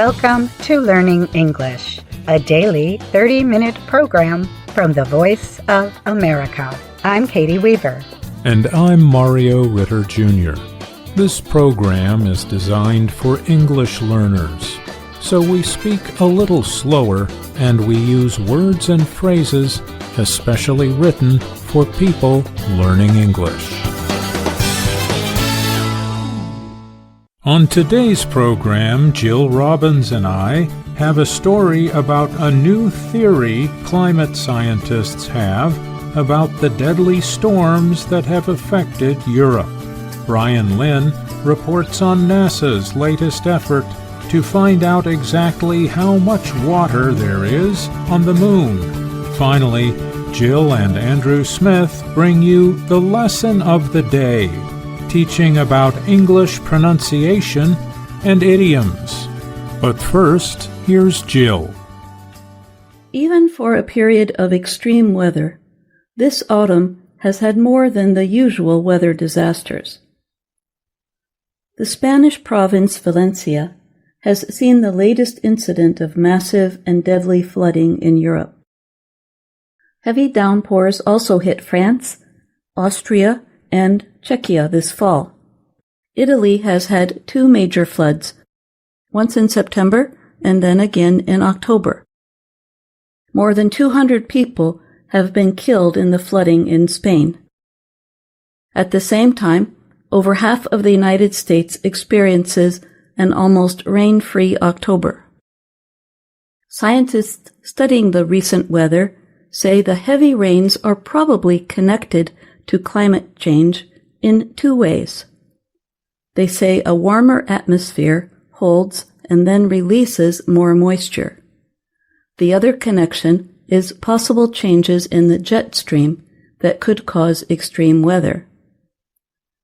Welcome to Learning English, a daily 30-minute program from the Voice of America. I'm Katie Weaver. And I'm Mario Ritter Jr. This program is designed for English learners, so we speak a little slower and we use words and phrases especially written for people learning English. On today's program, Jill Robbins and I have a story about a new theory climate scientists have about the deadly storms that have affected Europe. Brian Lynn reports on NASA's latest effort to find out exactly how much water there is on the moon. Finally, Jill and Andrew Smith bring you the lesson of the day, teaching about English pronunciation and idioms. But first, here's Jill. Even for a period of extreme weather, this autumn has had more than the usual weather disasters. The Spanish province Valencia has seen the latest incident of massive and deadly flooding in Europe. Heavy downpours also hit France, Austria, and Czechia this fall. Italy has had two major floods, once in September and then again in October. More than 200 people have been killed in the flooding in Spain. At the same time, over half of the United States experiences an almost rain-free October. Scientists studying the recent weather say the heavy rains are probably connected to climate change in two ways. They say a warmer atmosphere holds and then releases more moisture. The other connection is possible changes in the jet stream that could cause extreme weather.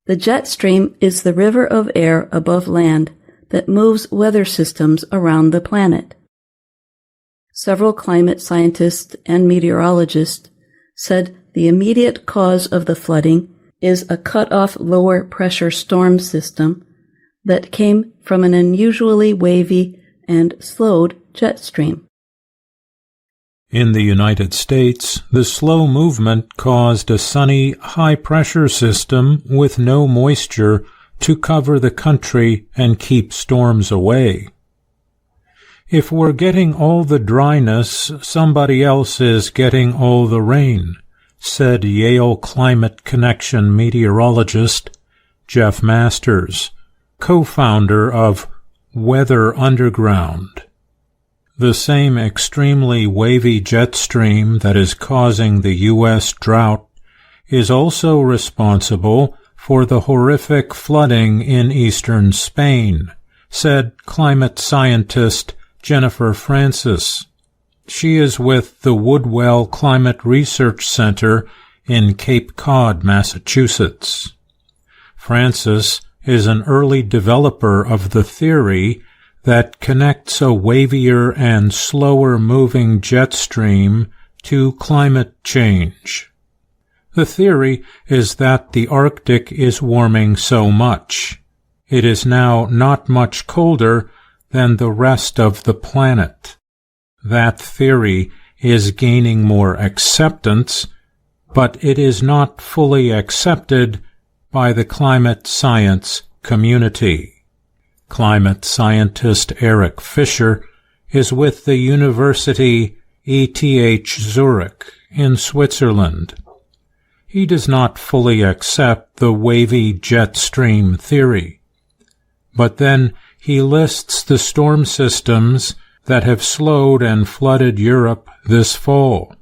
The jet stream is the river of air above land that moves weather systems around the planet. Several climate scientists and meteorologists said the immediate cause of the flooding is a cut-off lower pressure storm system that came from an unusually wavy and slowed jet stream. In the United States, the slow movement caused a sunny, high-pressure system with no moisture to cover the country and keep storms away. If we're getting all the dryness, somebody else is getting all the rain, said Yale Climate Connection meteorologist Jeff Masters, co-founder of Weather Underground. The same extremely wavy jet stream that is causing the U.S. drought is also responsible for the horrific flooding in eastern Spain, said climate scientist Jennifer Francis. She is with the Woodwell Climate Research Center in Cape Cod, Massachusetts. Francis is an early developer of the theory that connects a wavier and slower-moving jet stream to climate change. The theory is that the Arctic is warming so much. It is now not much colder than the rest of the planet. That theory is gaining more acceptance, but it is not fully accepted by the climate science community. Climate scientist Eric Fisher is with the University ETH Zurich in Switzerland. He does not fully accept the wavy jet stream theory, but then he lists the storm systems that have slowed and flooded Europe this fall,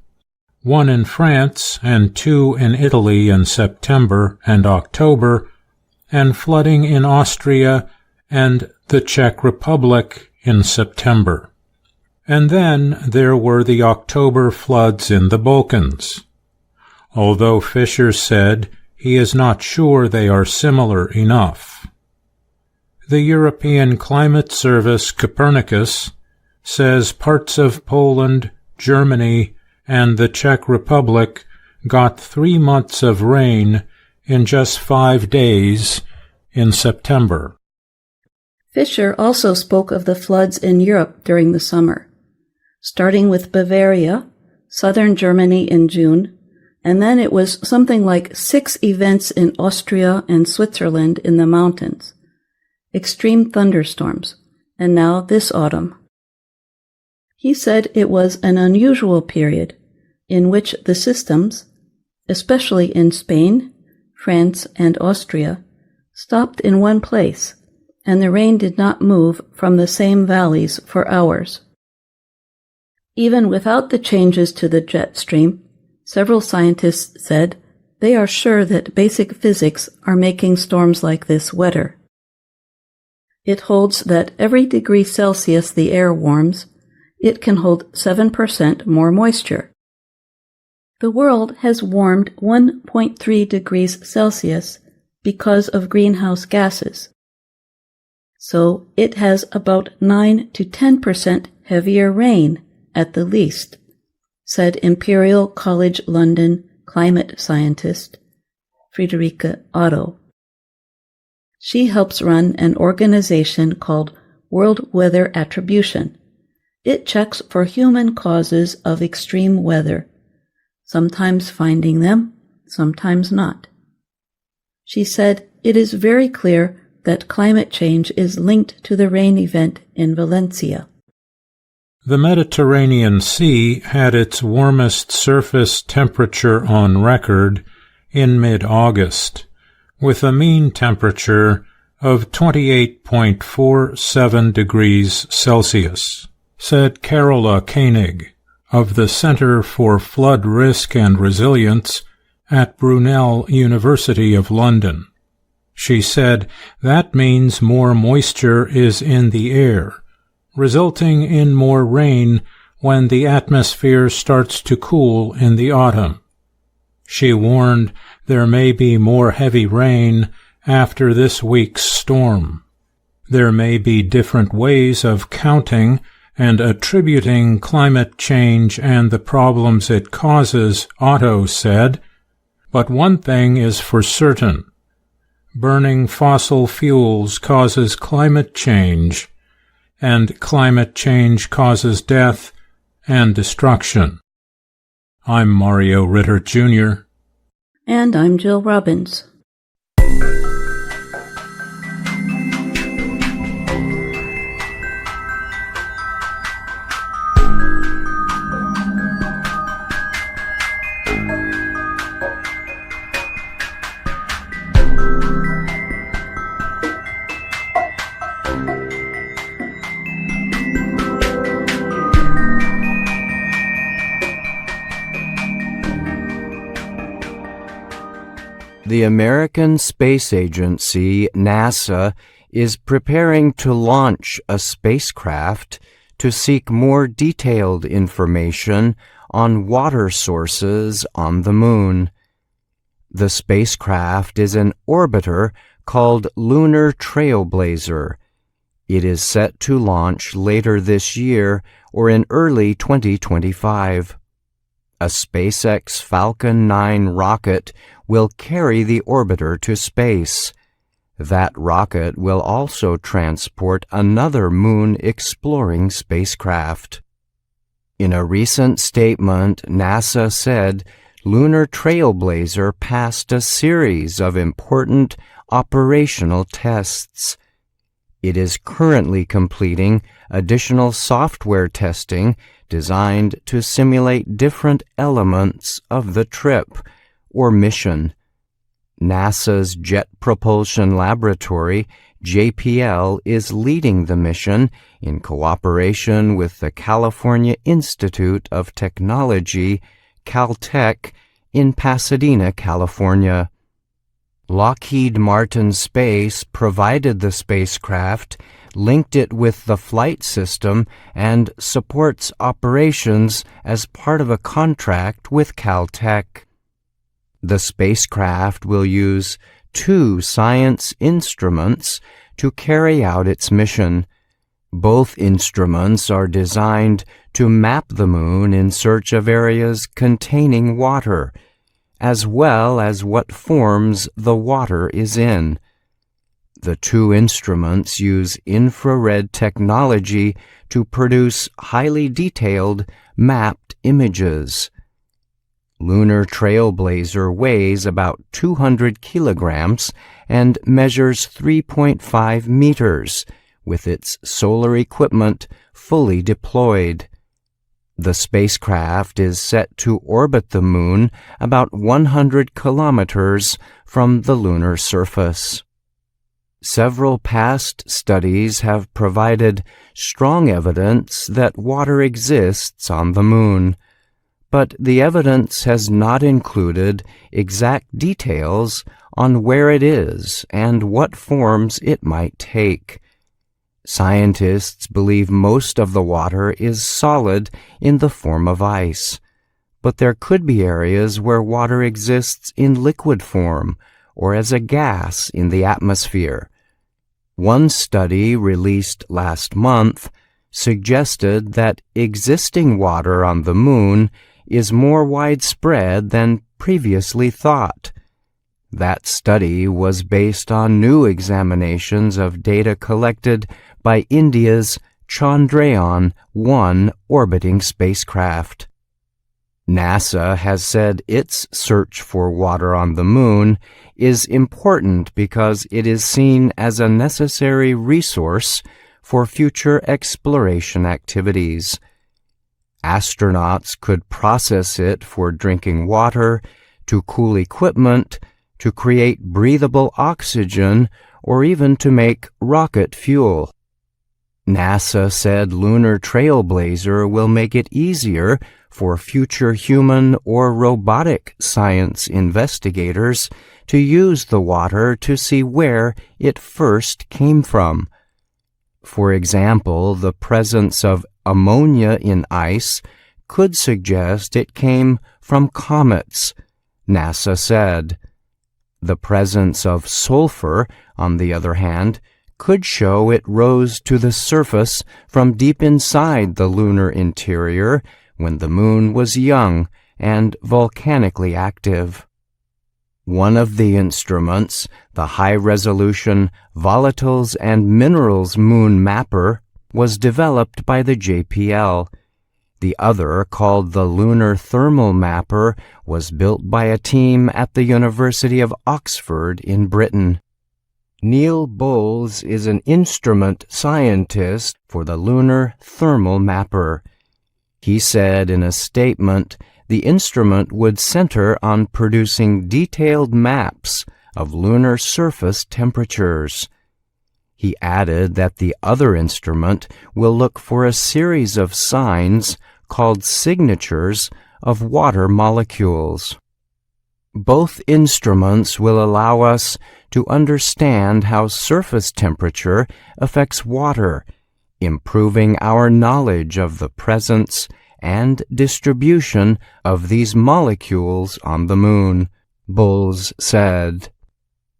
one in France and two in Italy in September and October, and flooding in Austria and the Czech Republic in September. And then there were the October floods in the Balkans. Although Fisher said he is not sure they are similar enough. The European Climate Service Copernicus says parts of Poland, Germany, and the Czech Republic got 3 months of rain in just 5 days in September. Fisher also spoke of the floods in Europe during the summer, starting with Bavaria, southern Germany in June, and then it was something like 6 events in Austria and Switzerland in the mountains, extreme thunderstorms, and now this autumn. He said it was an unusual period in which the systems, especially in Spain, France, and Austria, stopped in one place, and the rain did not move from the same valleys for hours. Even without the changes to the jet stream, several scientists said they are sure that basic physics are making storms like this wetter. It holds that every degree Celsius the air warms, it can hold 7% more moisture. The world has warmed 1.3 degrees Celsius because of greenhouse gases. So it has about 9 to 10% heavier rain at the least, said Imperial College London climate scientist Friederike Otto. She helps run an organization called World Weather Attribution. It checks for human causes of extreme weather, sometimes finding them, sometimes not. She said it is very clear that climate change is linked to the rain event in Valencia. The Mediterranean Sea had its warmest surface temperature on record in mid-August, with a mean temperature of 28.47 degrees Celsius, said Carola Koenig of the Center for Flood Risk and Resilience at Brunel University of London. She said that means more moisture is in the air, resulting in more rain when the atmosphere starts to cool in the autumn. She warned there may be more heavy rain after this week's storm. There may be different ways of counting and attributing climate change and the problems it causes, Otto said, but one thing is for certain. Burning fossil fuels causes climate change, and climate change causes death and destruction. I'm Mario Ritter, Jr. And I'm Jill Robbins. The American Space Agency, NASA, is preparing to launch a spacecraft to seek more detailed information on water sources on the Moon. The spacecraft is an orbiter called Lunar Trailblazer. It is set to launch later this year or in early 2025. A SpaceX Falcon 9 rocket will carry the orbiter to space. That rocket will also transport another moon-exploring spacecraft. In a recent statement, NASA said Lunar Trailblazer passed a series of important operational tests. It is currently completing additional software testing designed to simulate different elements of the trip or mission. NASA's Jet Propulsion Laboratory, JPL, is leading the mission in cooperation with the California Institute of Technology, Caltech, in Pasadena, California. Lockheed Martin Space provided the spacecraft, linked it with the flight system, and supports operations as part of a contract with Caltech. The spacecraft will use 2 science instruments to carry out its mission. Both instruments are designed to map the Moon in search of areas containing water, as well as what forms the water is in. The two instruments use infrared technology to produce highly detailed, mapped images. Lunar Trailblazer weighs about 200 kilograms and measures 3.5 meters, with its solar equipment fully deployed. The spacecraft is set to orbit the moon about 100 kilometers from the lunar surface. Several past studies have provided strong evidence that water exists on the moon, but the evidence has not included exact details on where it is and what forms it might take. Scientists believe most of the water is solid in the form of ice, but there could be areas where water exists in liquid form or as a gas in the atmosphere. One study released last month suggested that existing water on the moon is more widespread than previously thought. That study was based on new examinations of data collected by India's Chandrayaan-1 orbiting spacecraft. NASA has said its search for water on the moon is important because it is seen as a necessary resource for future exploration activities. Astronauts could process it for drinking water, to cool equipment, to create breathable oxygen, or even to make rocket fuel. NASA said Lunar Trailblazer will make it easier for future human or robotic science investigators to use the water to see where it first came from. For example, the presence of ammonia in ice could suggest it came from comets, NASA said. The presence of sulfur, on the other hand, could show it rose to the surface from deep inside the lunar interior when the moon was young and volcanically active. One of the instruments, the high-resolution Volatiles and Minerals Moon Mapper, was developed by the JPL. The other, called the Lunar Thermal Mapper, was built by a team at the University of Oxford in Britain. Neil Bowles is an instrument scientist for the Lunar Thermal Mapper. He said in a statement the instrument would center on producing detailed maps of lunar surface temperatures. He added that the other instrument will look for a series of signs called signatures of water molecules. Both instruments will allow us to understand how surface temperature affects water, improving our knowledge of the presence and distribution of these molecules on the moon, Bowles said.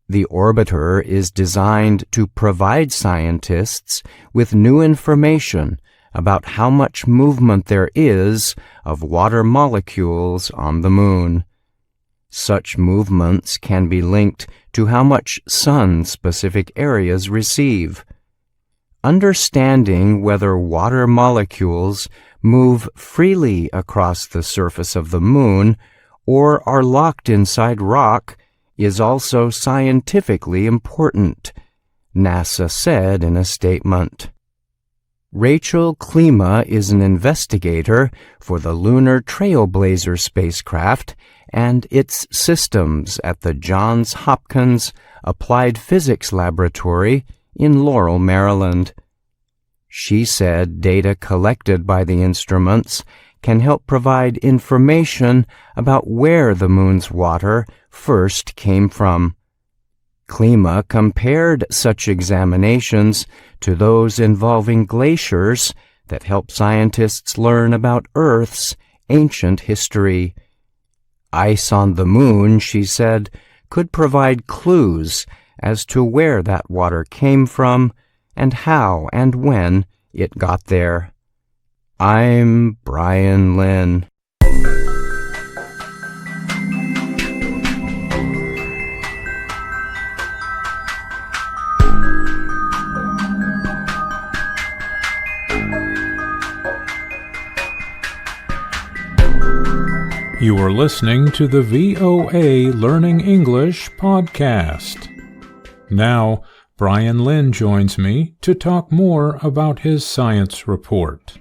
The orbiter is designed to provide scientists with new information about how much movement there is of water molecules on the moon. Such movements can be linked to how much sun specific areas receive. Understanding whether water molecules move freely across the surface of the moon or are locked inside rock is also scientifically important, NASA said in a statement. Rachel Klima is an investigator for the Lunar Trailblazer spacecraft and its systems at the Johns Hopkins Applied Physics Laboratory in Laurel, Maryland. She said data collected by the instruments can help provide information about where the moon's water first came from. Klima compared such examinations to those involving glaciers that help scientists learn about Earth's ancient history. Ice on the moon, she said, could provide clues as to where that water came from and how and when it got there. I'm Brian Lynn. You are listening to the VOA Learning English podcast. Now, Brian Lynn joins me to talk more about his science report.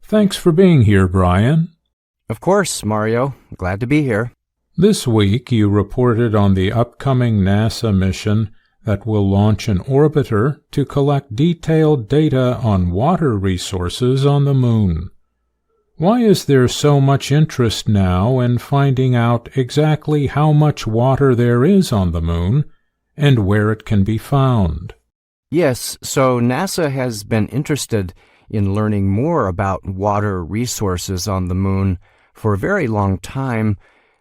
Thanks for being here, Brian. Of course, Mario. Glad to be here. This week, you reported on the upcoming NASA mission that will launch an orbiter to collect detailed data on water resources on the moon. Why is there so much interest now in finding out exactly how much water there is on the moon and where it can be found? Yes, so NASA has been interested in learning more about water resources on the moon for a very long time.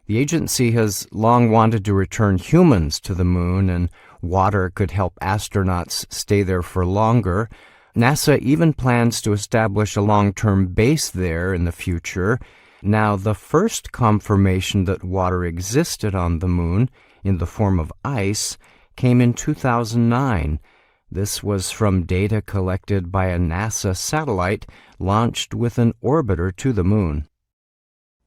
The agency has long wanted to return humans to the moon, and water could help astronauts stay there for longer. NASA even plans to establish a long-term base there in the future. Now, the first confirmation that water existed on the moon in the form of ice came in 2009. This was from data collected by a NASA satellite launched with an orbiter to the moon.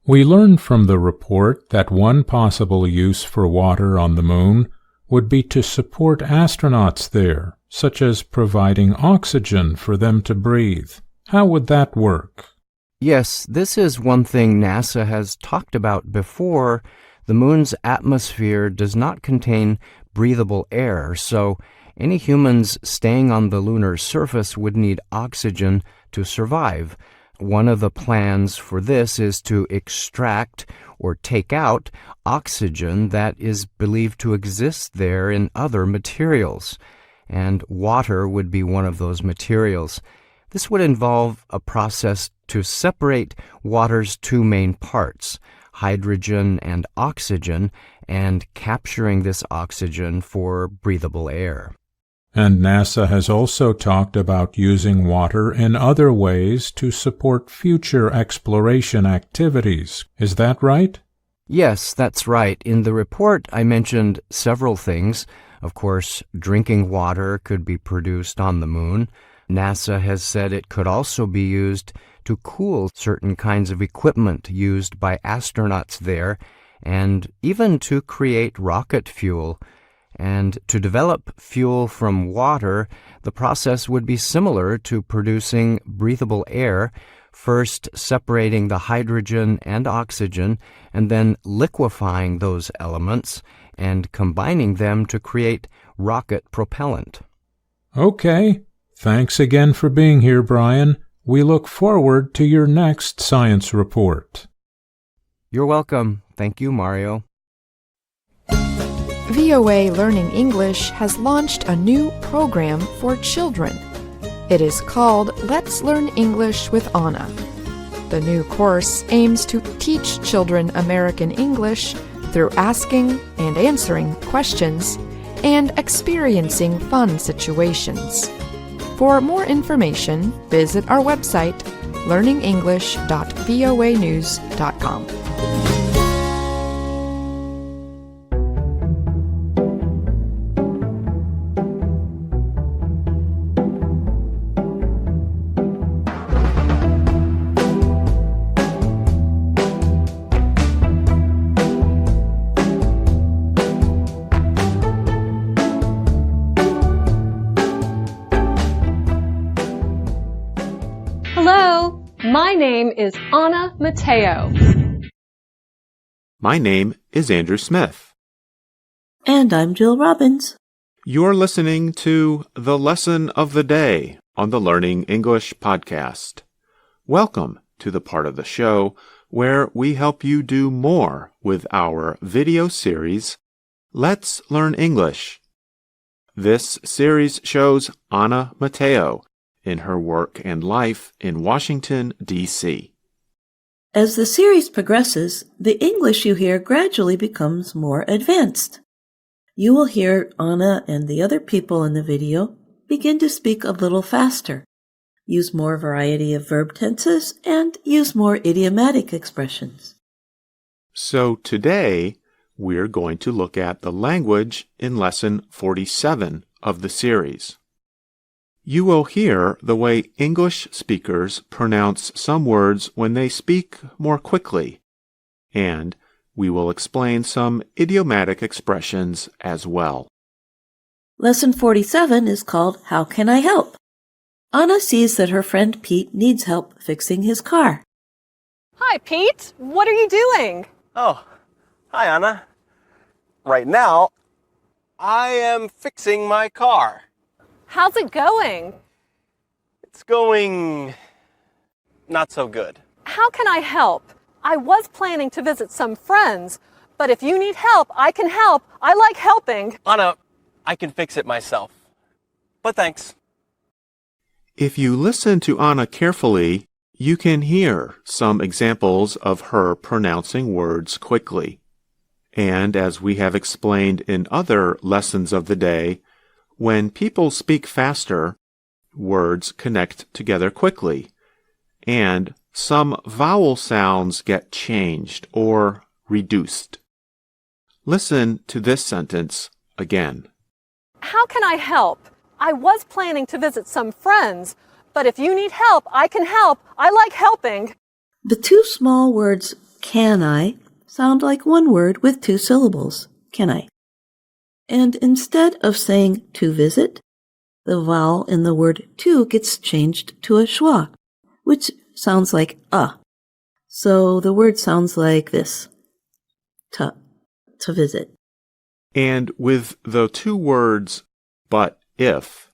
We learned from the report that one possible use for water on the moon would be to support astronauts there, such as providing oxygen for them to breathe. How would that work? Yes, this is one thing NASA has talked about before. The moon's atmosphere does not contain breathable air, so any humans staying on the lunar surface would need oxygen to survive. One of the plans for this is to extract or take out oxygen that is believed to exist there in other materials, and water would be one of those materials. This would involve a process to separate water's two main parts, hydrogen and oxygen, and capturing this oxygen for breathable air. And NASA has also talked about using water in other ways to support future exploration activities. Is that right? Yes, that's right. In the report, I mentioned several things. Of course, drinking water could be produced on the moon. NASA has said it could also be used to cool certain kinds of equipment used by astronauts there, and even to create rocket fuel. And to develop fuel from water, the process would be similar to producing breathable air, first separating the hydrogen and oxygen, and then liquefying those elements and combining them to create rocket propellant. Okay. Thanks again for being here, Brian. We look forward to your next science report. You're welcome. Thank you, Mario. VOA Learning English has launched a new program for children. It is called Let's Learn English with Anna. The new course aims to teach children American English through asking and answering questions and experiencing fun situations. For more information, visit our website, learningenglish.voanews.com. Hello, my name is Anna Mateo. My name is Andrew Smith. And I'm Jill Robbins. You're listening to the Lesson of the Day on the Learning English podcast. Welcome to the part of the show where we help you do more with our video series, Let's Learn English. This series shows Anna Mateo in her work and life in Washington, D.C. As the series progresses, the English you hear gradually becomes more advanced. You will hear Anna and the other people in the video begin to speak a little faster, use more variety of verb tenses, and use more idiomatic expressions. So today, we're going to look at the language in Lesson 47 of the series. You will hear the way English speakers pronounce some words when they speak more quickly. And we will explain some idiomatic expressions as well. Lesson 47 is called How Can I Help? Anna sees that her friend Pete needs help fixing his car. Hi, Pete. What are you doing? Oh, hi, Anna. Right now, I am fixing my car. How's it going? It's going not so good. How can I help? I was planning to visit some friends, but if you need help, I can help. I like helping. Anna, I can fix it myself. But thanks. If you listen to Anna carefully, you can hear some examples of her pronouncing words quickly. And as we have explained in other lessons of the day, when people speak faster, words connect together quickly, and some vowel sounds get changed or reduced. Listen to this sentence again. How can I help? I was planning to visit some friends, but if you need help, I can help. I like helping. The two small words can I sound like one word with two syllables, can I? And instead of saying to visit, the vowel in the word to gets changed to a schwa, which sounds like So the word sounds like this, to visit. And with the two words but if,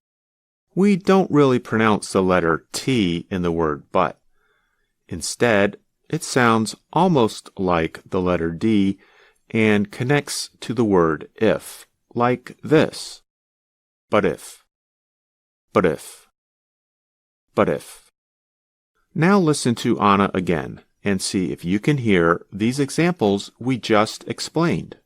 we don't really pronounce the letter T in the word but. Instead, it sounds almost like the letter D and connects to the word if, like this. But if, but if, but if. Now listen to Anna again and see if you can hear these examples we just explained.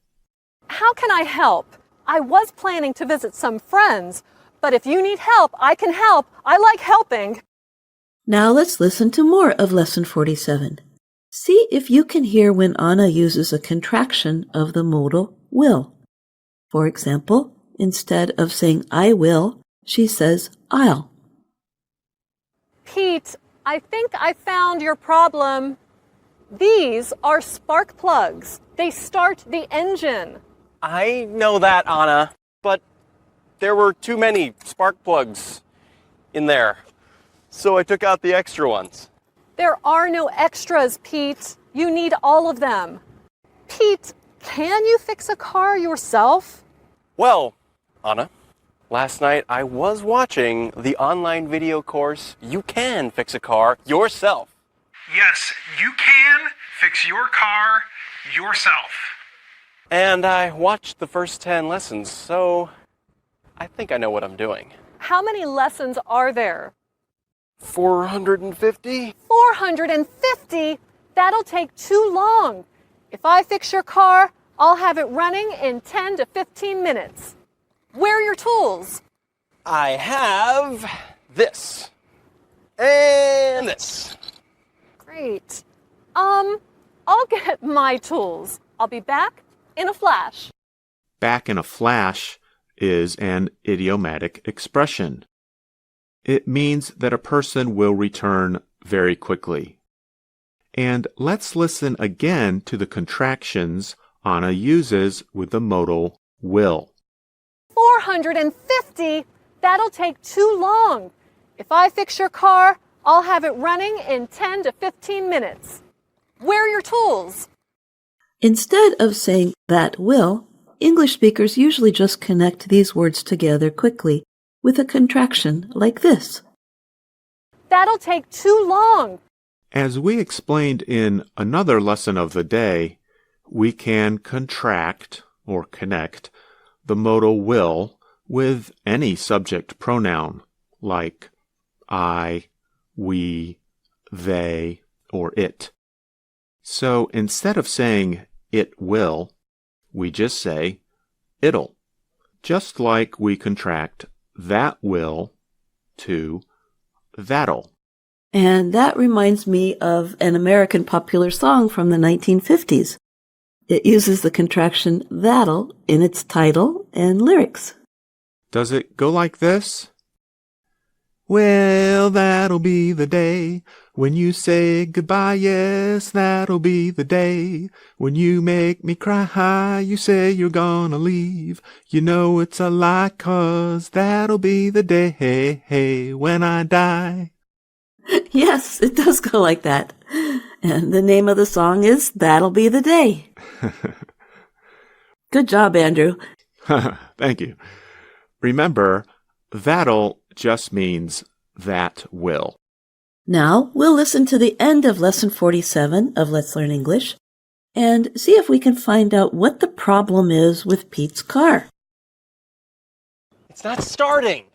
How can I help? I was planning to visit some friends, but if you need help, I can help. I like helping. Now let's listen to more of Lesson 47. See if you can hear when Anna uses a contraction of the modal will. For example, instead of saying I will, she says I'll. Pete, I think I found your problem. These are spark plugs. They start the engine. I know that, Anna, but there were too many spark plugs in there, so I took out the extra ones. There are no extras, Pete. You need all of them. Pete, can you fix a car yourself? Well, Anna, last night I was watching the online video course, You Can Fix a Car Yourself. Yes, you can fix your car yourself. And I watched the first 10 lessons, so I think I know what I'm doing. How many lessons are there? 450? 450? That'll take too long. If I fix your car, I'll have it running in 10 to 15 minutes. Where are your tools? I have this. And this. Great. I'll get my tools. I'll be back in a flash. Back in a flash is an idiomatic expression. It means that a person will return very quickly. And let's listen again to the contractions Anna uses with the modal will. 450? That'll take too long. If I fix your car, I'll have it running in 10 to 15 minutes. Where are your tools? Instead of saying that will, English speakers usually just connect these words together quickly with a contraction like this. That'll take too long. As we explained in another lesson of the day, we can contract or connect the modal will with any subject pronoun like I, we, they, or it. So instead of saying it will, we just say it'll, just like we contract that will to that'll. And that reminds me of an American popular song from the 1950s. It uses the contraction that'll in its title and lyrics. Does it go like this? Well, that'll be the day when you say goodbye. Yes, that'll be the day when you make me cry. You say you're gonna leave. You know it's a lie, 'cause that'll be the day when I die. Yes, it does go like that. And the name of the song is That'll Be the Day. Good job, Andrew. Thank you. Remember, that'll just means that will. Now, we'll listen to the end of Lesson 47 of Let's Learn English and see if we can find out what the problem is with Pete's car. It's not starting.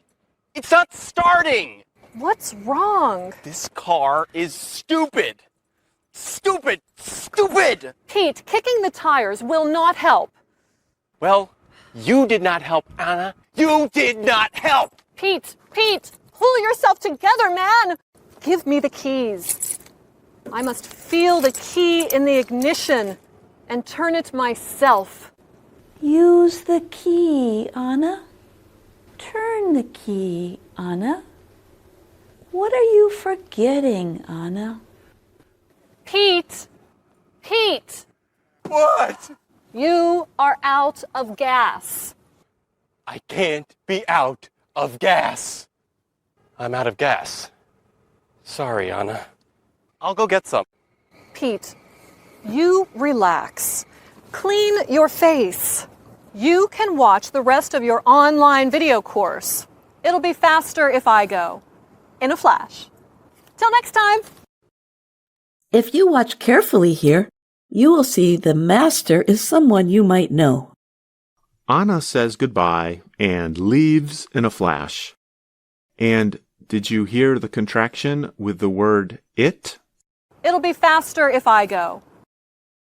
It's not starting. What's wrong? This car is stupid. Stupid. Stupid. Pete, kicking the tires will not help. Well, you did not help, Anna. You did not help. Pete, pull yourself together, man. Give me the keys. I must feel the key in the ignition and turn it myself. Use the key, Anna. Turn the key, Anna. What are you forgetting, Anna? Pete! What? You are out of gas. I can't be out of gas. I'm out of gas. Sorry, Anna. I'll go get some. Pete, you relax. Clean your face. You can watch the rest of your online video course. It'll be faster if I go. In a flash. Till next time. If you watch carefully here, you will see the master is someone you might know. Anna says goodbye and leaves in a flash. And did you hear the contraction with the word it? It'll be faster if I go.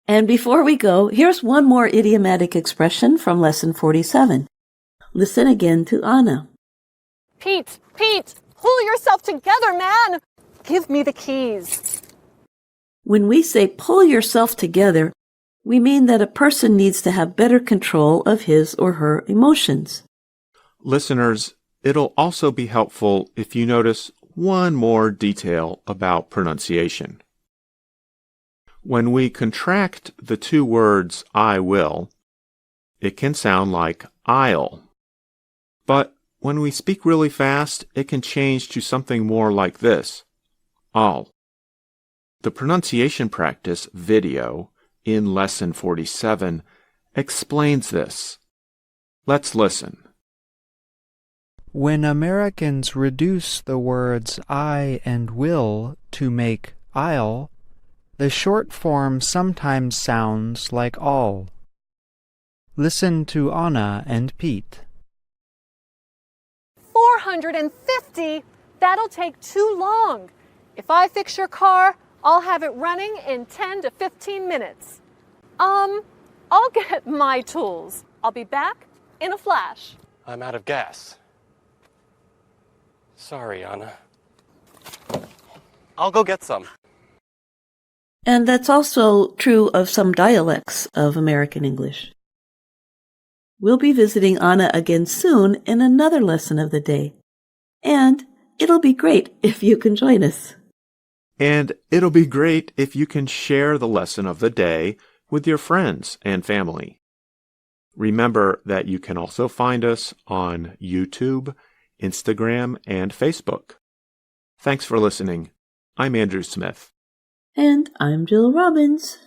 And before we go, here's one more idiomatic expression from Lesson 47. Listen again to Anna. Pete, pull yourself together, man. Give me the keys. When we say pull yourself together, we mean that a person needs to have better control of his or her emotions. Listeners, it'll also be helpful if you notice one more detail about pronunciation. When we contract the two words I will, it can sound like I'll. But when we speak really fast, it can change to something more like this, I'll. The pronunciation practice video in Lesson 47 explains this. Let's listen. When Americans reduce the words I and will to make I'll, the short form sometimes sounds like all. Listen to Anna and Pete. 450? That'll take too long. If I fix your car, I'll have it running in 10 to 15 minutes. I'll get my tools. I'll be back in a flash. I'm out of gas. Sorry, Anna. I'll go get some. And that's also true of some dialects of American English. We'll be visiting Anna again soon in another lesson of the day. And it'll be great if you can join us. And it'll be great if you can share the lesson of the day with your friends and family. Remember that you can also find us on YouTube, Instagram, and Facebook. Thanks for listening. I'm Andrew Smith. And I'm Jill Robbins.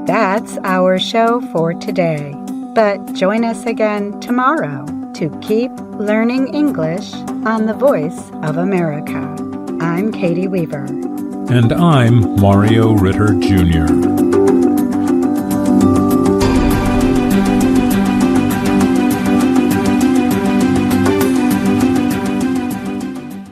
That's our show for today. But join us again tomorrow to keep learning English on the Voice of America. I'm Katie Weaver. And I'm Mario Ritter Jr.